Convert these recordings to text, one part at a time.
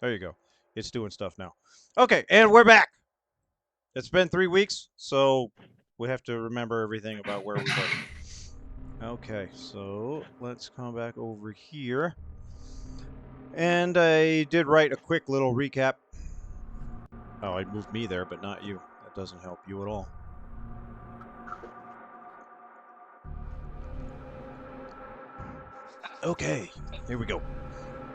There you go. It's doing stuff now. Okay, and we're back. It's been 3 weeks, so we have to remember everything about where we were. Okay, so let's come back over here. And I did write a quick little recap. Oh, I moved me there, but not you. That doesn't help you at all. Okay, here we go.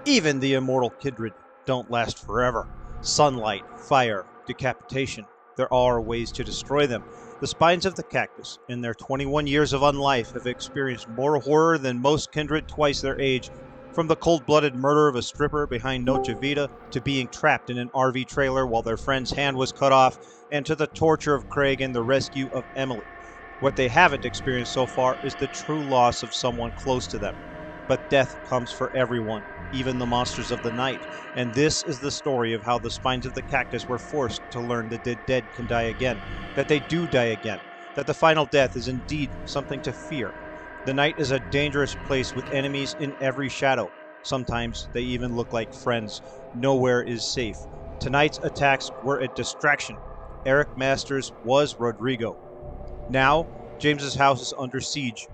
Even the immortal kindred don't last forever. Sunlight, fire, decapitation. There are ways to destroy them. The spines of the cactus, in their 21 years of unlife, have experienced more horror than most kindred twice their age. From the cold-blooded murder of a stripper behind Noche Vita, to being trapped in an RV trailer while their friend's hand was cut off, and to the torture of Craig and the rescue of Emily. What they haven't experienced so far is the true loss of someone close to them. But death comes for everyone, even the monsters of the night, and this is the story of how the spines of the cactus were forced to learn that the dead can die again, that they do die again, that the final death is indeed something to fear. The night is a dangerous place with enemies in every shadow. Sometimes they even look like friends. Nowhere is safe. Tonight's attacks were a distraction. Eric Masters was Rodrigo. Now, James's house is under siege.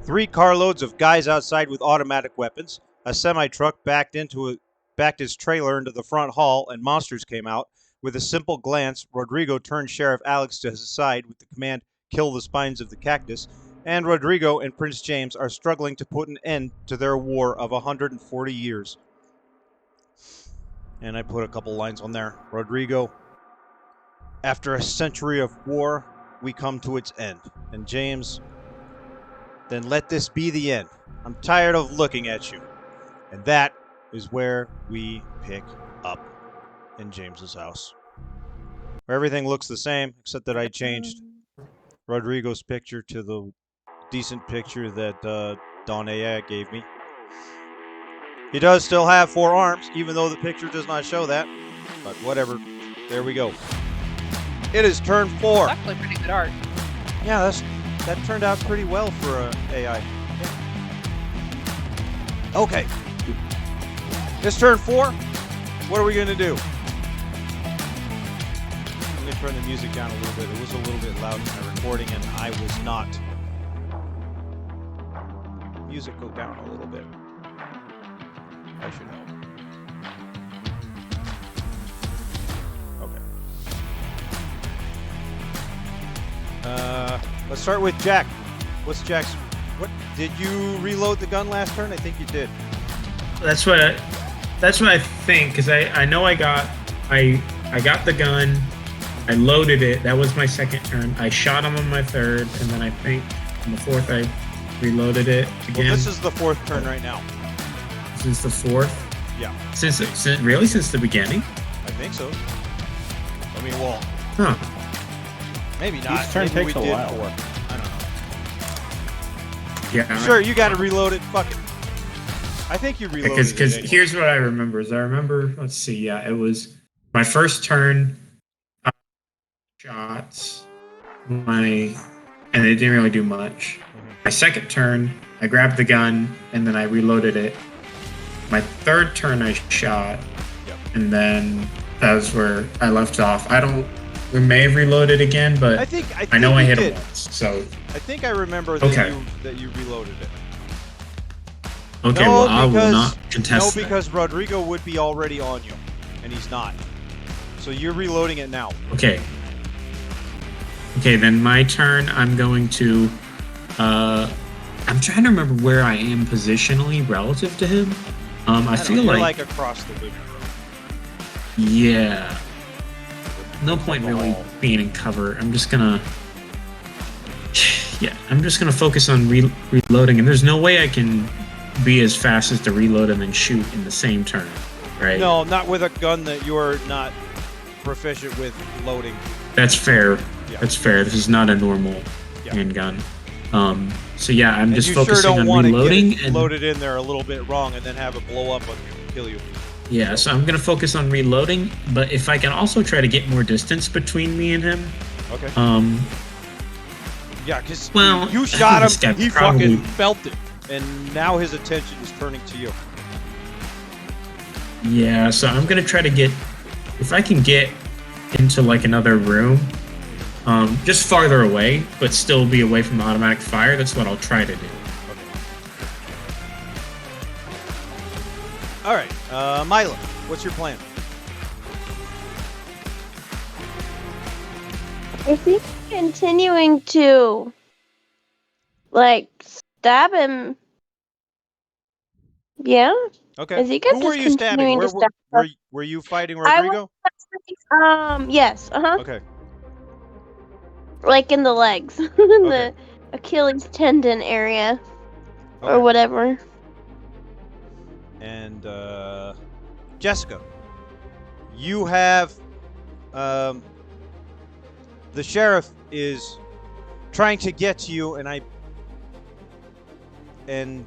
3 carloads of guys outside with automatic weapons. A semi-truck backed his trailer into the front hall, and monsters came out. With a simple glance, Rodrigo turned Sheriff Alex to his side with the command, "Kill the spines of the cactus," and Rodrigo and Prince James are struggling to put an end to their war of 140 years. And I put a couple lines on there. Rodrigo, after a century of war, we come to its end. And James, then let this be the end. I'm tired of looking at you. And that is where we pick up in James's house. Where everything looks the same, except that I changed Rodrigo's picture to the decent picture that Don A.A. gave me. He does still have 4 arms, even though the picture does not show that. But whatever. There we go. It is turn 4. It's actually pretty good art. Yeah, that turned out pretty well for a AI. Okay. It's turn 4. What are we going to do? I'm going to turn the music down a little bit. It was a little bit loud in my recording, and I was not. Music go down a little bit. I should help. Okay. Let's start with Jack. What did you reload the gun last turn? I think you did. That's what I think, because I know I got the gun, I loaded it. That was my second turn. I shot him on my third, and then I think on the fourth I reloaded it again. Well, this is the 4th turn right now. This is the 4th. Yeah. Since the beginning. I think so. I mean, well. Huh. Maybe not. Each turn Maybe takes we a did while. 4. I don't know. Yeah. Sure, you got to reload it. Fuck it. I think you reloaded it. Because anyway. here's what I remember. Let's see. Yeah, it was my first turn. Shots. And it didn't really do much. My second turn, I grabbed the gun and then I reloaded it. My third turn, I shot, and then that was where I left off. We may have reloaded again, but I know I hit it once. So I think I remember that you reloaded it. Okay, well, I will not contest that. No, because Rodrigo would be already on you, and he's not. So you're reloading it now. Okay, then my turn, I'm going to... I'm trying to remember where I am positionally relative to him. I feel you're like across the living room. Yeah. No point really being in cover. I'm just gonna focus on reloading, and there's no way I can be as fast as to reload and then shoot in the same turn, right? No, not with a gun that you're not proficient with loading. That's fair. Yeah. That's fair. This is not a normal handgun. So yeah, I'm just focusing on reloading and load it in there a little bit wrong and then have it blow up on you and kill you. Yeah, so I'm gonna focus on reloading, but if I can also try to get more distance between me and him. Okay. Yeah, because you shot him, he fucking felt it, and now his attention is turning to you. Yeah, so I'm gonna try to get, if I can get into like another room, just farther away, but still be away from the automatic fire. That's what I'll try to do. All right, Mila, what's your plan? I think continuing to like stab him. Yeah. Okay. I think I'm Who were just you stabbing? continuing to stab Were you fighting I Rodrigo? Yes. Okay. Like in the legs, in Okay. the Achilles tendon area, or Okay. whatever. And Jessica, you have the sheriff is trying to get to you, and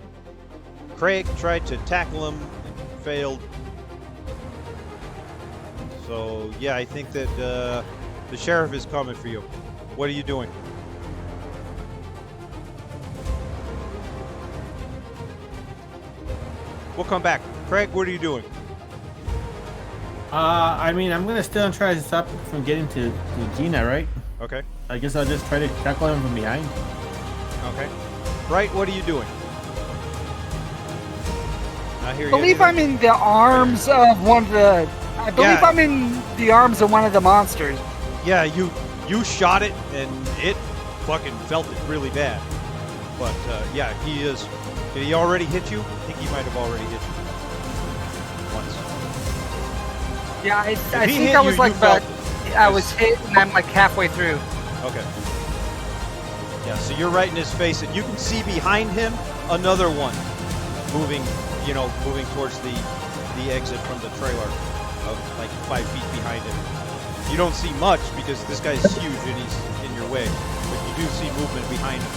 Craig tried to tackle him and failed. So yeah, I think that the sheriff is coming for you. What are you doing? We'll come back. Craig, what are you doing? I mean, I'm gonna still try to stop him from getting to Gina, right? Okay. I guess I'll just try to tackle him from behind. Okay. Right, what are you doing? I hear I you. believe I'm in the arms of one of the. I believe I'm in the arms of one of the monsters. Yeah, you shot it and it fucking felt it really bad. But yeah, he is. Did he already hit you? I think he might have already hit you once. Yeah, I he think hit I was you, like you about. felt it. I was hit and I'm like halfway through. Okay. Yeah, so you're right in his face, and you can see behind him another one moving towards the exit from the trailer, of like 5 feet behind him. You don't see much because this guy's huge and he's in your way, but you do see movement behind him.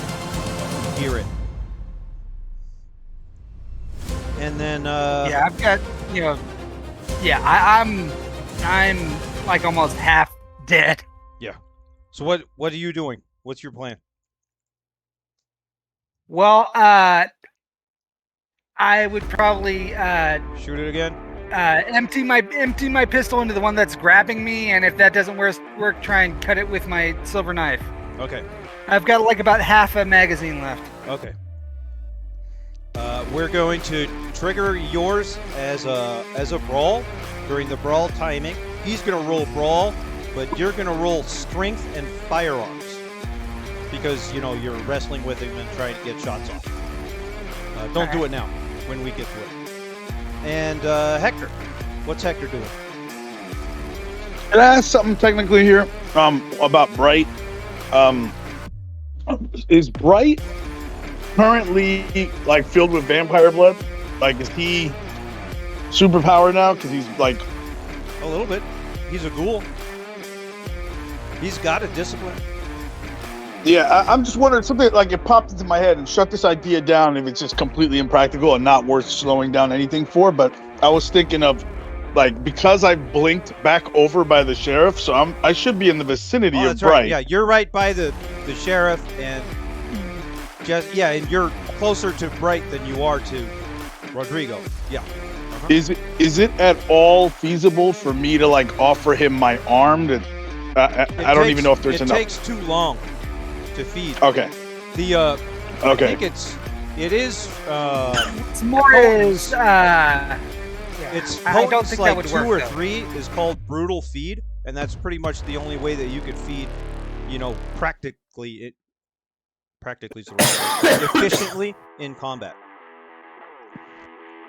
You hear it. And then Yeah, I've got Yeah, I'm like almost half dead. yeah. So what are you doing? What's your plan? Well, I would probably Shoot it again? empty my pistol into the one that's grabbing me, and if that doesn't work, try and cut it with my silver knife. Okay. I've got like about half a magazine left. Okay. We're going to trigger yours as a brawl during the brawl timing. He's going to roll brawl, but you're going to roll strength and firearms because you're wrestling with him and trying to get shots off. Don't do it now. When we get to it. And Hector, what's Hector doing? Can I ask something technically here about Bright? Is Bright currently like filled with vampire blood? Like, is he superpowered now? Because he's like a little bit. He's a ghoul. He's got a discipline. Yeah, I'm just wondering, something like it popped into my head, and shut this idea down if it's just completely impractical and not worth slowing down anything for. But I was thinking of, like, because I blinked back over by the sheriff, so I should be in the vicinity of that's Bright. Right. Yeah, you're right by the sheriff, and and you're closer to Bright than you are to Rodrigo. Yeah. Uh-huh. Is it at all feasible for me to like offer him my arm? I don't even know if there's enough. It takes too long to feed. Okay. I Okay. think it is. It's more is. It's I don't potence think like that would 2 work, or though. 3 is called brutal feed, and that's pretty much the only way that you could feed, practically is the right word, efficiently in combat.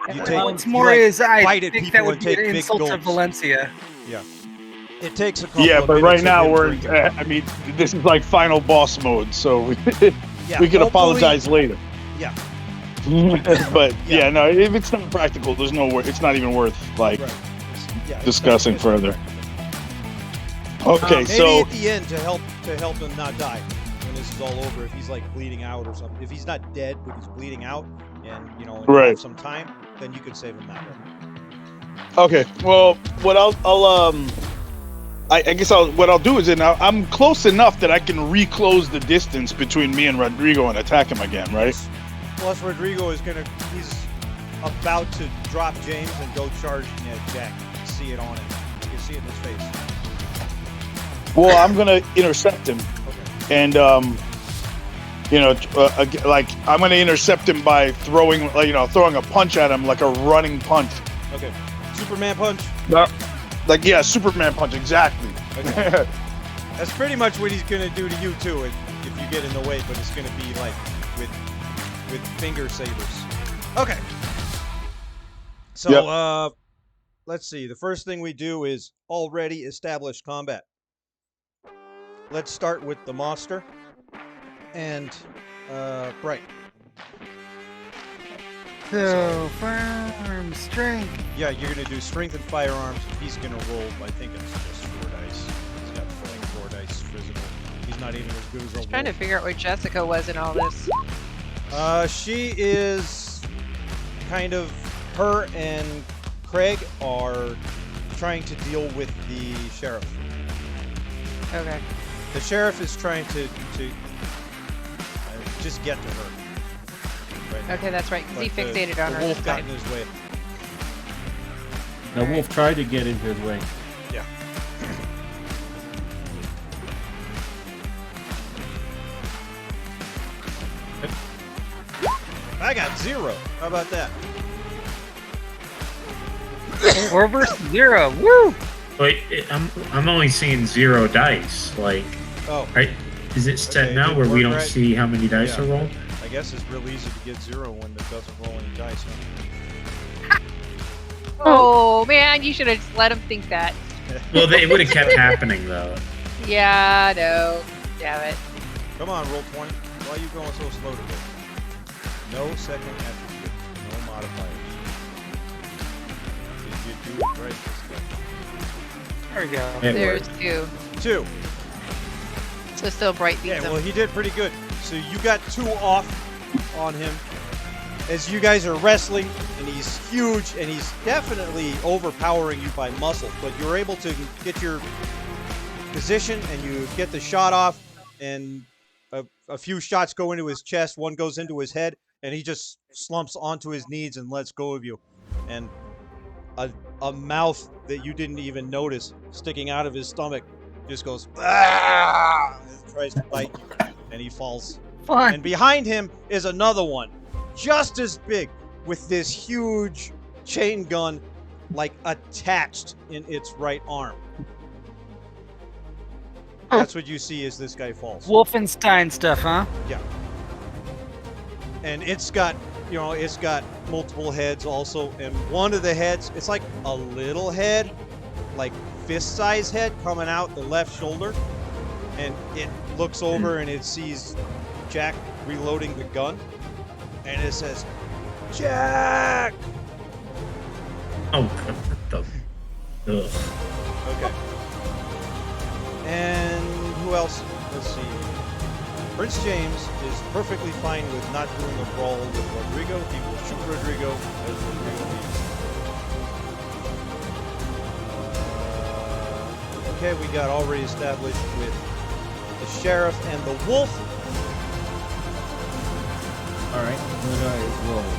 It's more is I fight at think people that would and be take an big insult to gulps. Valencia. Yeah. It takes a couple Yeah, of but minutes right of now him we're. drinking. I mean, this is like final boss mode, so we can hopefully- apologize later. Yeah. But no, if it's not practical, there's no. It's not even worth like Right. Yeah, discussing it's not further. Okay, maybe so at the end to help him not die when this is all over. If he's like bleeding out or something, if he's not dead but he's bleeding out, and and you Right. have some time, then you can save him that way. okay, well, what I guess what I'll do is I'm close enough that I can reclose the distance between me and Rodrigo and attack him again, right? Plus Rodrigo is about to drop James and go charging at Jack. You can see it on him. You can see it in his face. Well, I'm gonna intercept him, Okay. and like I'm gonna intercept him by throwing a punch at him, like a running punch. Okay. Superman punch. Like Superman punch, exactly. Okay. That's pretty much what he's gonna do to you too, if you get in the way. But it's gonna be like with finger sabers. Okay. So let's see. The first thing we do is already established combat. Let's start with the monster and Bright. So, firearms, strength. Yeah, you're gonna do strength and firearms. He's gonna roll. I think it's just 4 dice. He's got like 4 dice physical. He's not even as good as a wolf. Trying to figure out where Jessica was in all this. She is kind of. Her and Craig are trying to deal with the sheriff. Okay. The sheriff is trying to just get to her. Right? Okay, that's right. Because he fixated on the her. wolf this got time. in his way. The wolf tried to get into his way. Yeah. I got 0. How about that? 4 versus 0. Woo! Wait, I'm only seeing 0 dice. Like, Oh, right? Is it set Okay, now it where we worked don't right. see how many dice Yeah. are rolled? I guess it's real easy to get 0 when it doesn't roll any dice. Huh? Oh, man, you should have just let him think that. Well, it would have kept happening though. Yeah, no. Damn it. Come on, roll 20. Why are you going so slow today? No second attribute. No modifiers. Did you do it right this time? There we go. It There's worked. 2. 2. So still Bright beats Yeah, him. well, he did pretty good. So you got 2 off on him. As you guys are wrestling, and he's huge, and he's definitely overpowering you by muscle, but you're able to get your position, and you get the shot off, and a few shots go into his chest, one goes into his head, and he just slumps onto his knees and lets go of you. And a mouth that you didn't even notice sticking out of his stomach just goes, "Ah!" and tries to bite you, and he falls. Fun. And behind him is another one, just as big, with this huge chain gun, like attached in its right arm. That's what you see as this guy falls. Wolfenstein stuff, huh? Yeah. And it's got, it's got multiple heads also, and one of the heads, it's like a little head, like fist-size head coming out the left shoulder, and it looks over and it sees Jack reloading the gun, and it says, "Jack!" Oh, what the? Ugh. Okay. And who else? Let's see. Prince James is perfectly fine with not doing a brawl with Rodrigo. He will shoot Rodrigo as Rodrigo leaves. Okay, we got already established with the sheriff and the wolf. Alright, what do I roll?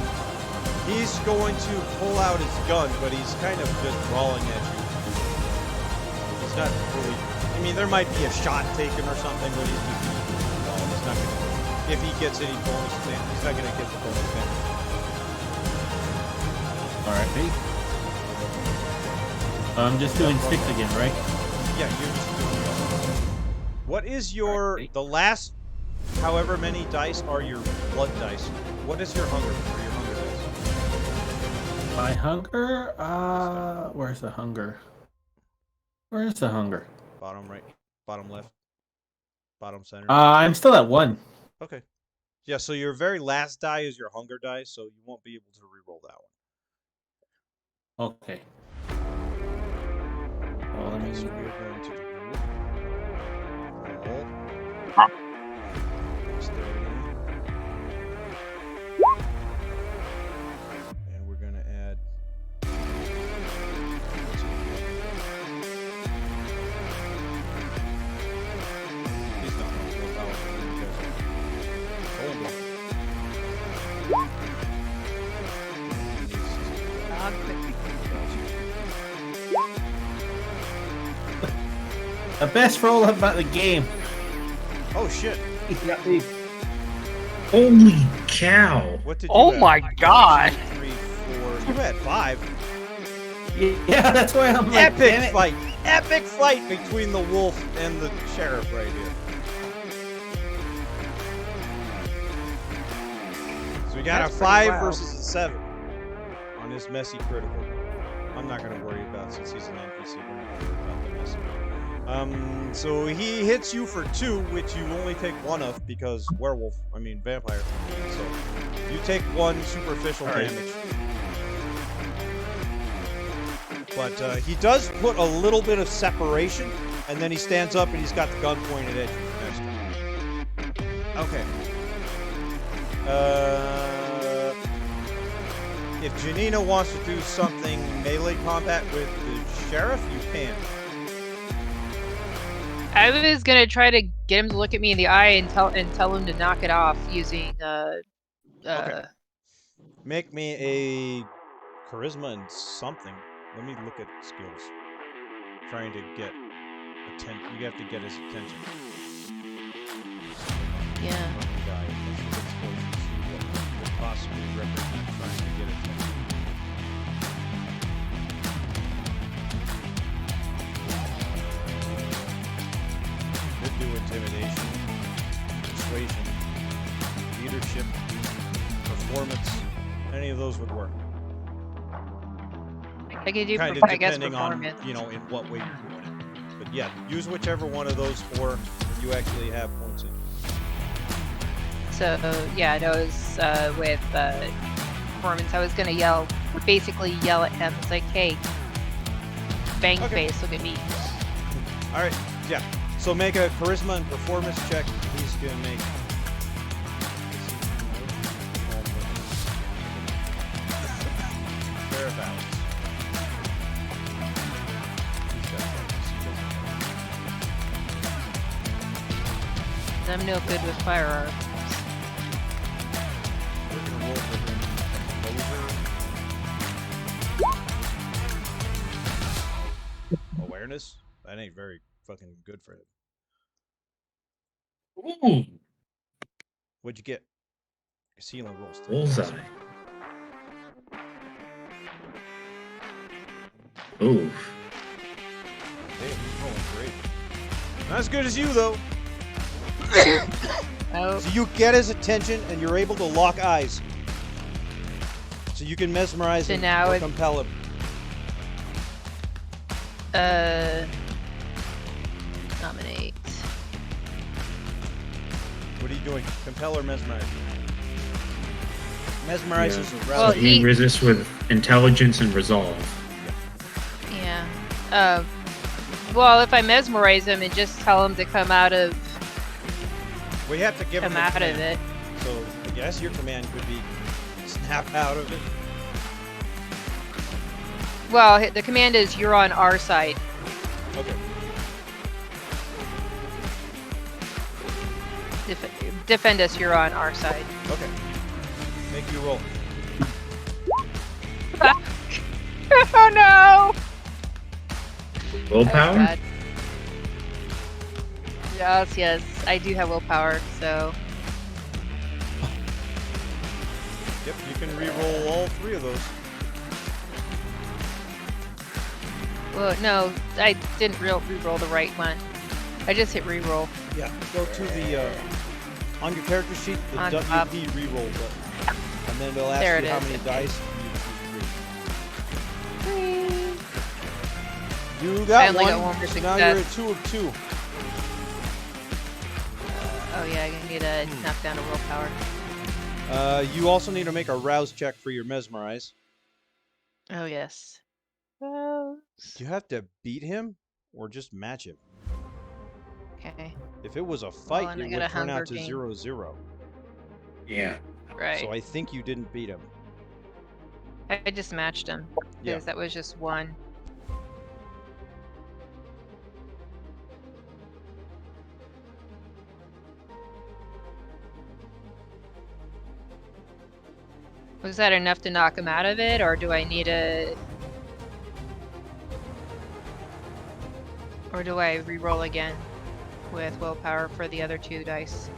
He's going to pull out his gun, but he's kind of just brawling at you. He's not really... I mean, there might be a shot taken or something, but he's just... No, he's not going to... If he gets any bonus damage, he's not going to get the bonus damage. Alright, I'm just doing 6 again, right? Yeah, you're just doing it. What is your... Alright. The last... However many dice are your blood dice. What is your hunger for your hunger dice? My hunger? Where's the hunger? Where's the hunger? Bottom right, bottom left, bottom center. I'm still at 1. Okay. Yeah, so your very last die is your hunger die, so you won't be able to reroll that one. Okay. Well, let Okay, me... so we're going to do roll. Dexterity. And we're going to add... He's not much more powerful than you guys are. Hold on. The best roll about the game. Oh shit! Holy cow! What did you Oh have? my god! 1, 2, 3, 4. You had 5. Yeah, that's why I'm like, damn Epic it. fight! Epic fight between the wolf and the sheriff right here. So we got That's a pretty 5 wild. versus a 7 on his messy critical. I'm not going to worry about since he's an NPC. We're not going to worry about the messy. So he hits you for 2, which you only take 1 of because vampire. So you take 1 superficial damage. But he does put a little bit of separation, and then he stands up and he's got the gun pointed at you next time. Okay. If Janina wants to do something melee combat with the sheriff, you can. I was gonna try to get him to look at me in the eye and tell him to knock it off using Okay. Make me a charisma and something. Let me look at skills. Trying to get attention. You have to get his attention. Yeah. Guy. Let's look at skills and see what could possibly represent trying to get attention. Could do intimidation, persuasion, leadership, performance. Any of those would work. I could do, Kind of I guess, depending on, performance. in what way you're doing it. But yeah, use whichever one of those 4 you actually have points in. So yeah, no, it was with performance. I was gonna basically yell at him. It's like, hey, bang face, look at me. All right, yeah. So make a charisma and performance check. He's gonna make. Fair balance. I'm no good with firearms. We're gonna roll for him. Composure. Awareness? That ain't very fucking good for him. Ooh, What'd you get? His healing rolls. bullseye. Ooh. Damn, he's rolling great. Not as good as you though. Oh, So you get his attention and you're able to lock eyes. So you can mesmerize So him now or it- compel him. nominate. What are you doing? Compel or mesmerize? Mesmerize is a Well, rather... He resists with intelligence and resolve. Yeah. Well, if I mesmerize him and just tell him to come out of We have to give him a it. command. So I guess your command could be snap out of it. Well, the command is you're on our side. Okay. Defend us, you're on our side. Okay. Make you roll. Oh no! Willpower? That's bad. Yes, I do have willpower, so. Yep, you can re-roll all 3 of those. Well, no, I didn't re-roll the right one. I just hit re-roll. Yeah. Go to the on your character sheet, the On WP top. re-roll button, and then it'll ask There you it how is, many okay. dice. And you choose 3. You I got only one. got one for So now you're at success. 2 of 2. Oh yeah, I'm gonna need a knockdown of willpower. You also need to make a rouse check for your mesmerize. Oh yes. Well, Do you have to beat him or just match him? okay, If it was a fight, and I it got would a turn out to Hunger 0-0. Yeah. right. So I think you didn't beat him. I just matched him Yeah. because that was just one. Was that enough to knock him out of it, or do I need a? Or do I re-roll again with willpower for the other 2 dice?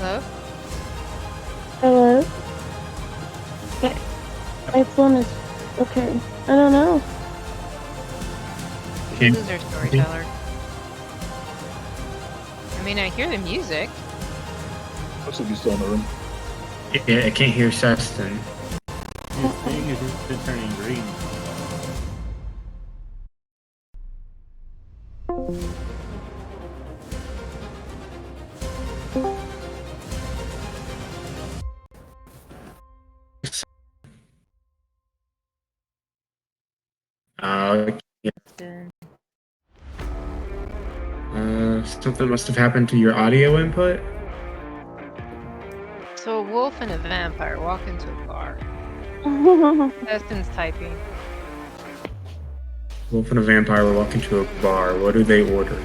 Hello? Hello? My phone is okay. I don't know. Okay. Who's our storyteller? I mean, I hear the music. Looks like he's still in the room. Yeah, I can't hear Sestonn. His thing is just turning green. Then- Something must have happened to your audio input. So a wolf and a vampire walk into a bar. Sestonn's typing. Wolf and a vampire will walk into a bar. What do they order?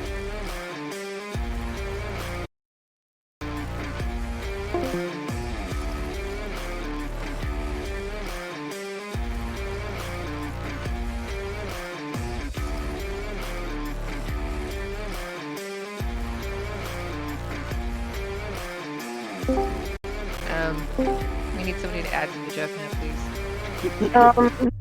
We need somebody to add to the joke now, please.